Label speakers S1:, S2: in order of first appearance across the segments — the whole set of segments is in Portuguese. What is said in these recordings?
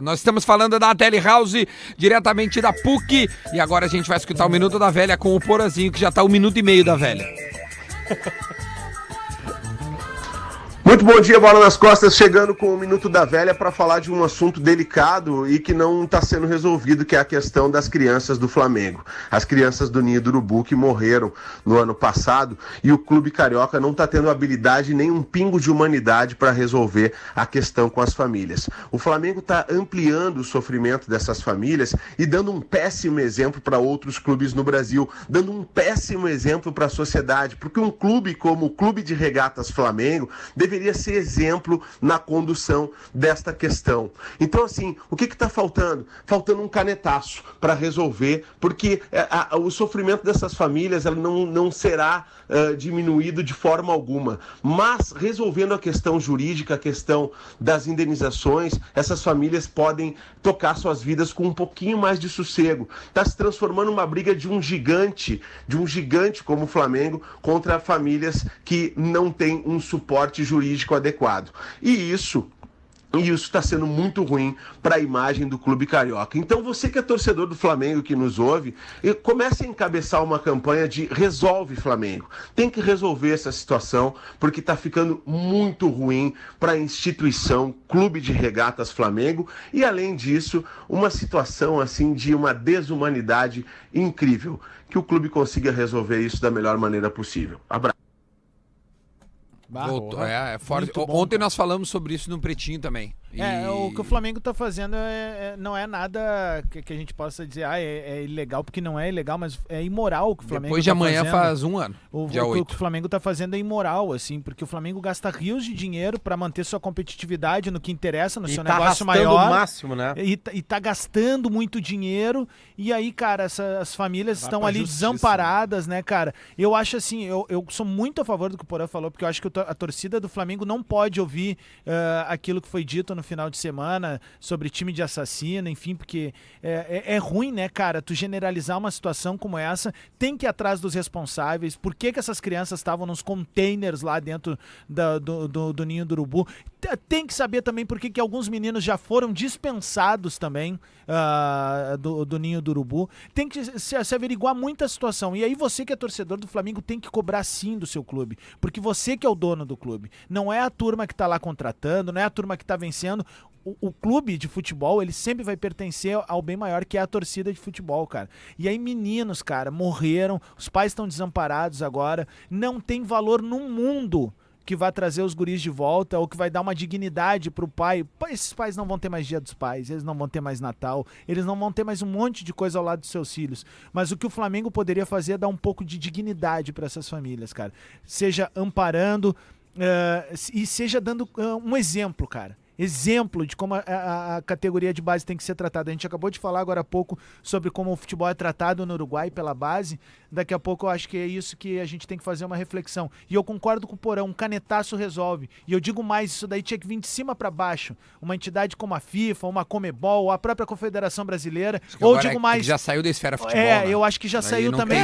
S1: Nós estamos falando da Telehouse, diretamente da PUC, e agora a gente vai escutar o Minuto da Velha com o Porazinho, que já tá 1 minuto e meio da velha.
S2: Muito bom dia, Bola nas Costas, chegando com o Minuto da Velha para falar de um assunto delicado e que não está sendo resolvido, que é a questão das crianças do Flamengo. As crianças do Ninho do Urubu que morreram no ano passado, e o clube carioca não está tendo habilidade nem um pingo de humanidade para resolver a questão com as famílias. O Flamengo está ampliando o sofrimento dessas famílias e dando um péssimo exemplo para outros clubes no Brasil, dando um péssimo exemplo para a sociedade, porque um clube como o Clube de Regatas Flamengo deveria ser exemplo na condução desta questão. Então, assim, o que está faltando? Faltando um canetaço para resolver, porque o sofrimento dessas famílias não será diminuído de forma alguma. Mas, resolvendo a questão jurídica, a questão das indenizações, essas famílias podem tocar suas vidas com um pouquinho mais de sossego. Está se transformando uma briga de um gigante como o Flamengo, contra famílias que não têm um suporte jurídico adequado. E isso está sendo muito ruim para a imagem do clube carioca. Então você que é torcedor do Flamengo, que nos ouve, comece a encabeçar uma campanha de Resolve Flamengo. Tem que resolver essa situação, porque está ficando muito ruim para a instituição Clube de Regatas Flamengo, e além disso, uma situação assim de uma desumanidade incrível. Que o clube consiga resolver isso da melhor maneira possível. Abraço.
S1: Voltou, é forte. Ontem nós falamos sobre isso no Pretinho também.
S3: O que o Flamengo tá fazendo não é nada que a gente possa dizer, é ilegal, porque não é ilegal, mas é imoral o que o Flamengo
S1: Depois de amanhã faz um ano, dia 8.
S3: O que o Flamengo tá fazendo é imoral, assim, porque o Flamengo gasta rios de dinheiro para manter sua competitividade no que interessa, no seu negócio maior.
S4: O máximo, né?
S3: E tá gastando muito dinheiro, e aí, cara, as famílias estão ali desamparadas, né, cara? Eu acho assim, eu sou muito a favor do que o Porã falou, porque eu acho que a torcida do Flamengo não pode ouvir aquilo que foi dito no final de semana sobre time de assassino, enfim, porque é ruim, né, cara, tu generalizar uma situação como essa. Tem que ir atrás dos responsáveis. Por que essas crianças estavam nos containers lá dentro do Ninho do Urubu? Tem que saber também por que alguns meninos já foram dispensados também do Ninho do Urubu. Tem que se averiguar muita situação. E aí você que é torcedor do Flamengo tem que cobrar sim do seu clube, porque você que é o dono do clube. Não é a turma que tá lá contratando, não é a turma que tá vencendo. O clube de futebol, ele sempre vai pertencer ao bem maior, que é a torcida de futebol, cara. E aí meninos, cara, morreram, os pais estão desamparados agora, não tem valor no mundo que vai trazer os guris de volta, ou que vai dar uma dignidade pro pai. Esses pais não vão ter mais Dia dos Pais, eles não vão ter mais Natal, eles não vão ter mais um monte de coisa ao lado dos seus filhos. Mas o que o Flamengo poderia fazer é dar um pouco de dignidade para essas famílias, cara. Seja amparando e seja dando um exemplo, cara. Exemplo de como a categoria de base tem que ser tratada. A gente acabou de falar agora há pouco sobre como o futebol é tratado no Uruguai pela base. Daqui a pouco eu acho que é isso que a gente tem que fazer uma reflexão. E eu concordo com o Porão, um canetaço resolve. E eu digo mais, isso daí tinha que vir de cima para baixo. Uma entidade como a FIFA, uma Comebol, a própria Confederação Brasileira. Ou digo mais...
S1: Já saiu da esfera futebol, né?
S3: Eu acho que já saiu também.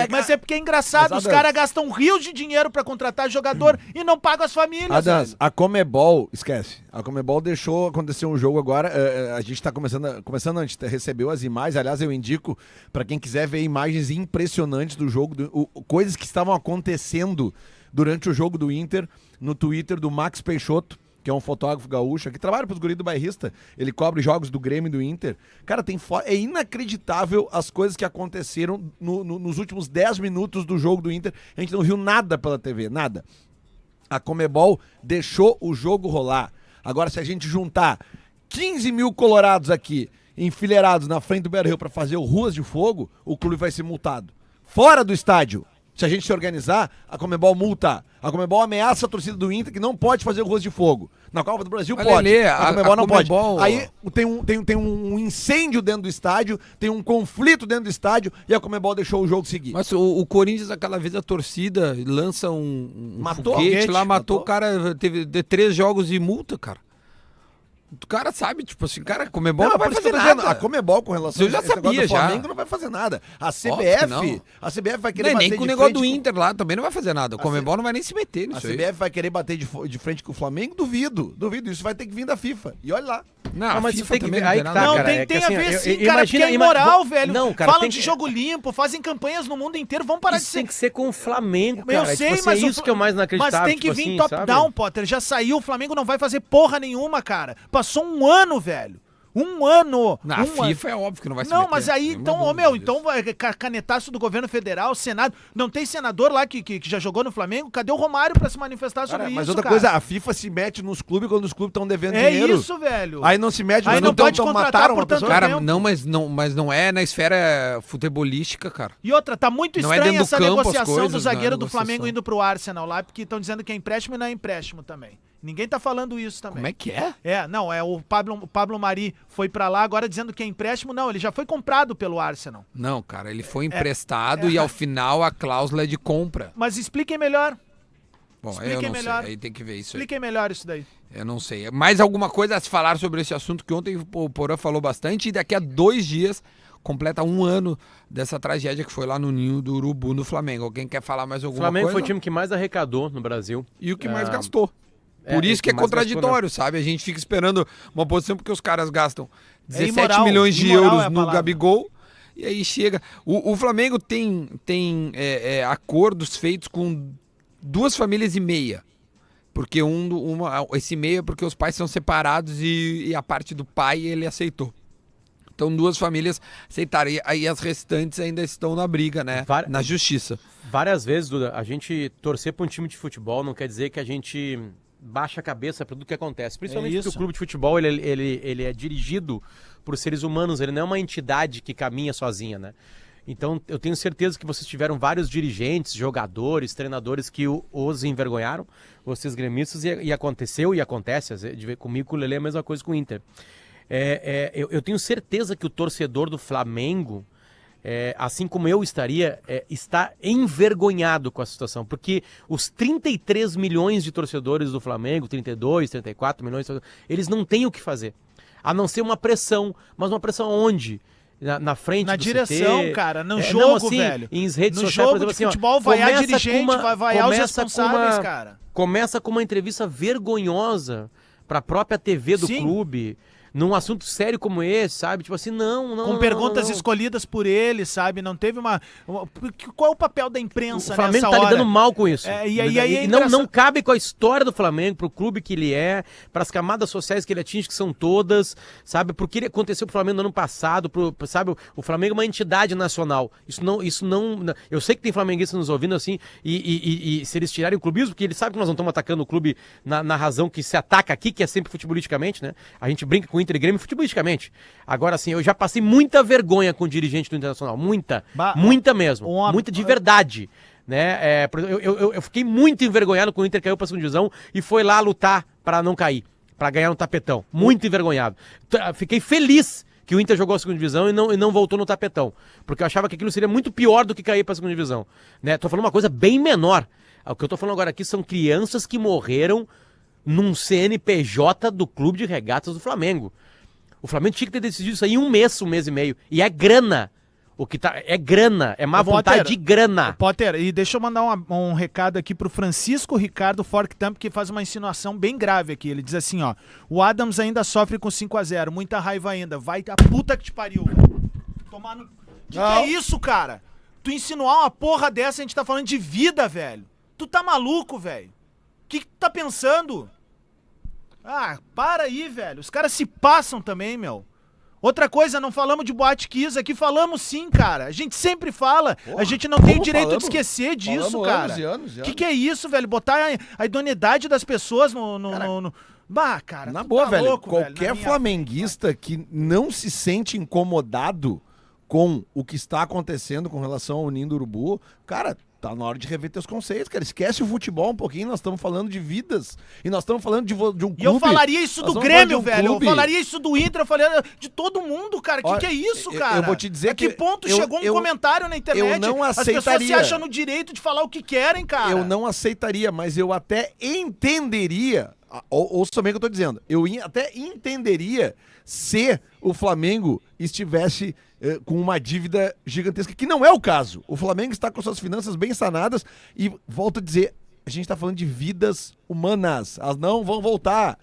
S1: Mas
S3: é porque é engraçado, os caras gastam rios de dinheiro para contratar jogador e não pagam as famílias.
S5: Adams, a Comebol, esquece. A Comebol deixou acontecer um jogo agora. A gente está começando, a gente recebeu as imagens. Aliás, eu indico para quem quiser ver imagens impressionantes do jogo, coisas que estavam acontecendo durante o jogo do Inter, no Twitter do Max Peixoto, que é um fotógrafo gaúcho, que trabalha para os guris do Bairrista. Ele cobre jogos do Grêmio e do Inter. Cara, é inacreditável as coisas que aconteceram nos últimos 10 minutos do jogo do Inter. A gente não viu nada pela TV, nada. A Comebol deixou o jogo rolar. Agora, se a gente juntar 15 mil colorados aqui, enfileirados na frente do Beira-Rio para fazer o Ruas de Fogo, o clube vai ser multado. Fora do estádio, se a gente se organizar, a Comebol multa. A Comebol ameaça a torcida do Inter que não pode fazer o Ruas de Fogo. Na Copa do Brasil pode, a Comebol não pode. Aí tem um incêndio dentro do estádio, tem um conflito dentro do estádio e a Comebol deixou o jogo seguir.
S1: Mas o Corinthians, aquela vez a torcida lança um foguete lá, matou o cara, teve 3 jogos de multa, cara. O cara sabe, tipo assim, cara, Comebol não vai
S5: por isso
S1: fazer
S5: que eu tô dizendo,
S1: nada.
S5: A Comebol com relação
S1: Eu já
S5: a esse negócio
S1: sabia,
S5: do
S1: já.
S5: Flamengo não vai fazer nada. A
S1: Óbvio que não.
S5: CBF vai querer
S1: Nem
S5: bater
S1: com o
S5: de
S1: negócio
S5: frente
S1: do
S5: com-
S1: Inter lá também não vai fazer nada. O Comebol não vai nem se meter
S5: A
S1: nisso aí.
S5: CBF vai querer bater de frente com o Flamengo? Duvido. Isso vai ter que vir da FIFA. E olha lá.
S1: Não,
S4: Não,
S1: a
S4: mas
S1: FIFA
S4: tem que
S1: também
S4: ver-
S1: não
S4: aí
S1: tem
S4: que
S1: nada
S4: tá,
S1: a
S3: Não,
S1: ver.
S4: cara,
S3: tem,
S4: é que
S3: tem a
S4: assim,
S3: ver
S4: eu-
S3: sim,
S4: eu-
S3: cara, porque é imoral, velho.
S4: Não, cara,
S3: Falam
S4: tem
S3: de
S4: que-
S3: jogo limpo, fazem campanhas no mundo inteiro, vão parar
S4: Isso
S3: de
S4: tem
S3: ser...
S4: que ser com o Flamengo, cara.
S3: Eu sei,
S4: Tipo assim,
S3: mas
S4: é isso que é o mais inacreditável.
S3: Mas tem que
S4: tipo
S3: vir
S4: assim,
S3: top-down,
S4: sabe?
S3: Potter. Já saiu, o Flamengo não vai fazer porra nenhuma, cara. Passou um ano, velho. Um ano.
S1: Na
S3: um
S1: FIFA é óbvio que não vai se
S3: Não,
S1: meter.
S3: mas aí,
S1: Nenhuma
S3: então,
S1: dúvida
S3: meu,
S1: disso.
S3: então vai canetaço do governo federal, Senado. Não tem senador lá que já jogou no Flamengo? Cadê o Romário pra se manifestar sobre
S5: Cara,
S3: isso,
S5: mas outra
S3: cara?
S5: coisa, a FIFA se mete nos clubes quando os clubes estão devendo
S3: É
S5: dinheiro.
S3: isso, velho.
S5: Aí não se mete,
S3: Aí
S5: mas
S3: não pode
S5: tão
S3: contratar
S5: mataram
S3: por
S5: uma
S3: tanto
S5: pessoa.
S1: Cara,
S3: tempo.
S1: mas não é na esfera futebolística, cara.
S3: E outra, tá muito
S1: Não é
S3: estranha
S1: dentro do
S3: essa
S1: campo as
S3: negociação
S1: coisas,
S3: do
S1: não
S3: zagueiro
S1: é
S3: do Flamengo
S1: negociação.
S3: indo pro Arsenal lá, porque estão dizendo que é empréstimo e não é empréstimo também. Ninguém tá falando isso também.
S1: Como é que é?
S3: Não, o Pablo Mari foi pra lá agora dizendo que é empréstimo. Não, ele já foi comprado pelo Arsenal.
S1: Não, cara, ele foi emprestado e ao final a cláusula é de compra.
S3: Mas expliquem melhor.
S1: Bom,
S3: Expliquem
S1: eu não
S3: melhor.
S1: sei, aí tem que ver isso aí.
S3: Expliquem melhor isso daí.
S1: Eu não sei. Mais alguma coisa a se falar sobre esse assunto que ontem o Porã falou bastante e daqui a 2 dias completa 1 ano dessa tragédia que foi lá no Ninho do Urubu no Flamengo. Alguém quer falar mais
S4: O
S1: alguma
S4: Flamengo
S1: coisa?
S4: foi o time que mais arrecadou no Brasil.
S1: E o que mais
S4: Ah,
S1: gastou. Por
S4: é,
S1: isso que é
S4: o que mais
S1: contraditório, sabe? A gente fica esperando uma posição porque os caras gastam 17
S3: imoral,
S1: milhões de
S3: imoral
S1: euros
S3: é a
S1: no
S3: palavra.
S1: Gabigol e aí chega... O Flamengo tem acordos feitos com 2 famílias e meia. Porque esse meio é porque os pais são separados e a parte do pai ele aceitou. Então 2 famílias aceitaram. E aí as restantes ainda estão na briga, né? Na justiça.
S4: Várias vezes, Duda, a gente torcer para um time de futebol não quer dizer que a gente baixa a cabeça para tudo que acontece. Principalmente porque o clube de futebol ele é dirigido por seres humanos, ele não é uma entidade que caminha sozinha, né? Então eu tenho certeza que vocês tiveram vários dirigentes, jogadores, treinadores que os envergonharam, vocês gremistas, e aconteceu e acontece, comigo com o Lelê é a mesma coisa com o Inter. Eu tenho certeza que o torcedor do Flamengo, assim como eu estaria, está envergonhado com a situação, porque os 33 milhões de torcedores do Flamengo, 32, 34 milhões, eles não têm o que fazer, a não ser uma pressão, mas uma pressão onde? Na frente
S3: Na
S4: do
S3: direção,
S4: CT,
S3: cara, no
S4: não,
S3: jogo,
S4: assim,
S3: velho.
S4: Em redes
S3: No
S4: sociais,
S3: jogo
S4: por exemplo,
S3: de
S4: assim, ó,
S3: futebol, vaiar
S4: começa
S3: dirigente,
S4: com uma-
S3: vai vaiar os
S4: começa com
S3: responsáveis,
S4: uma-
S3: cara.
S4: Começa com uma entrevista vergonhosa pra própria TV do
S3: Sim.
S4: clube, num assunto sério como esse, sabe? Tipo assim, não.
S3: Com perguntas
S4: não.
S3: escolhidas por ele, sabe? Não teve uma... Qual é o papel da imprensa
S4: O Flamengo
S3: nessa
S4: tá
S3: hora?
S4: lidando mal com isso.
S3: E aí é
S4: não
S3: engraçado.
S4: cabe com a história do Flamengo, pro clube que ele é, pras camadas sociais que ele atinge, que são todas, sabe? Pro que aconteceu pro Flamengo no ano passado, sabe? O Flamengo é uma entidade nacional. Isso não. Eu sei que tem flamenguistas nos ouvindo assim, e se eles tirarem o clubismo, porque eles sabem que nós não estamos atacando o clube na razão que se ataca aqui, que é sempre futebolisticamente, né? A gente brinca com o Inter e Grêmio futebolisticamente. Agora, assim, eu já passei muita vergonha com o dirigente do Internacional. Muita mesmo. Muita de verdade. Né? Eu fiquei muito envergonhado quando o Inter caiu pra segunda divisão e foi lá lutar pra não cair, pra ganhar no tapetão. Muito envergonhado. Fiquei feliz que o Inter jogou a segunda divisão e não voltou no tapetão, porque eu achava que aquilo seria muito pior do que cair pra segunda divisão. Né? Tô falando uma coisa bem menor. O que eu tô falando agora aqui são crianças que morreram num CNPJ do Clube de Regatas do Flamengo. O Flamengo tinha que ter decidido isso aí em um mês e meio. E é grana. É grana, é má vontade de grana.
S3: Potter, e deixa eu mandar um recado aqui pro Francisco Ricardo Forktamp, que faz uma insinuação bem grave aqui. Ele diz assim, ó: o Adams ainda sofre com 5-0, muita raiva ainda. Vai a puta que te pariu, velho. Tomar no... Que é isso, cara? Tu insinuar uma porra dessa, a gente tá falando de vida, velho. Tu tá maluco, velho? O que tu tá pensando? Ah, para aí, velho. Os caras se passam também, meu. Outra coisa, não falamos de Boate Kiss aqui, falamos sim, cara. A gente sempre fala.
S5: Porra,
S3: a gente não tem o
S5: como
S3: direito
S5: falamos?
S3: de esquecer disso,
S5: Falamos
S3: cara.
S5: anos e anos e
S3: Que é isso, velho? Botar a idoneidade das pessoas no... Bah, cara,
S5: Na
S3: tu
S5: boa,
S3: tá
S5: velho,
S3: louco,
S5: qualquer
S3: velho, na minha-
S5: flamenguista que não se sente incomodado com o que está acontecendo com relação ao Ninho do Urubu, cara, tá na hora de rever teus conceitos, cara. Esquece o futebol um pouquinho, nós estamos falando de vidas. E nós estamos falando de um clube.
S3: E eu falaria isso
S5: Nós
S3: do
S5: estamos falando
S3: Grêmio,
S5: de um
S3: velho.
S5: clube.
S3: Eu falaria isso do Inter, eu falaria de todo mundo, cara.
S5: Olha,
S3: Que é isso,
S5: eu
S3: cara?
S5: vou te dizer
S3: A que
S5: que
S3: ponto
S5: eu-
S3: chegou um
S5: eu-
S3: comentário na internet?
S5: eu não
S3: As pessoas se
S5: aceitaria.
S3: acham no direito de falar o que querem, cara.
S5: Eu não aceitaria, mas eu até entenderia ouça também o que eu tô dizendo. Eu até entenderia se o Flamengo estivesse com uma dívida gigantesca, que não é o caso. O Flamengo está com suas finanças bem sanadas e, volto a dizer, a gente está falando de vidas humanas. Elas não vão voltar.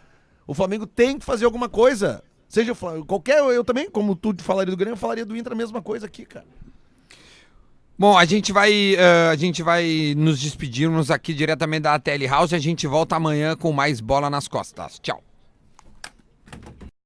S5: O Flamengo tem que fazer alguma coisa. Seja o Flamengo, eu também, como tu falaria do Grêmio, eu falaria do Inter a mesma coisa aqui, cara.
S1: Bom, a gente vai nos despedirmos aqui diretamente da ATL House e a gente volta amanhã com mais Bola nas Costas. Tchau.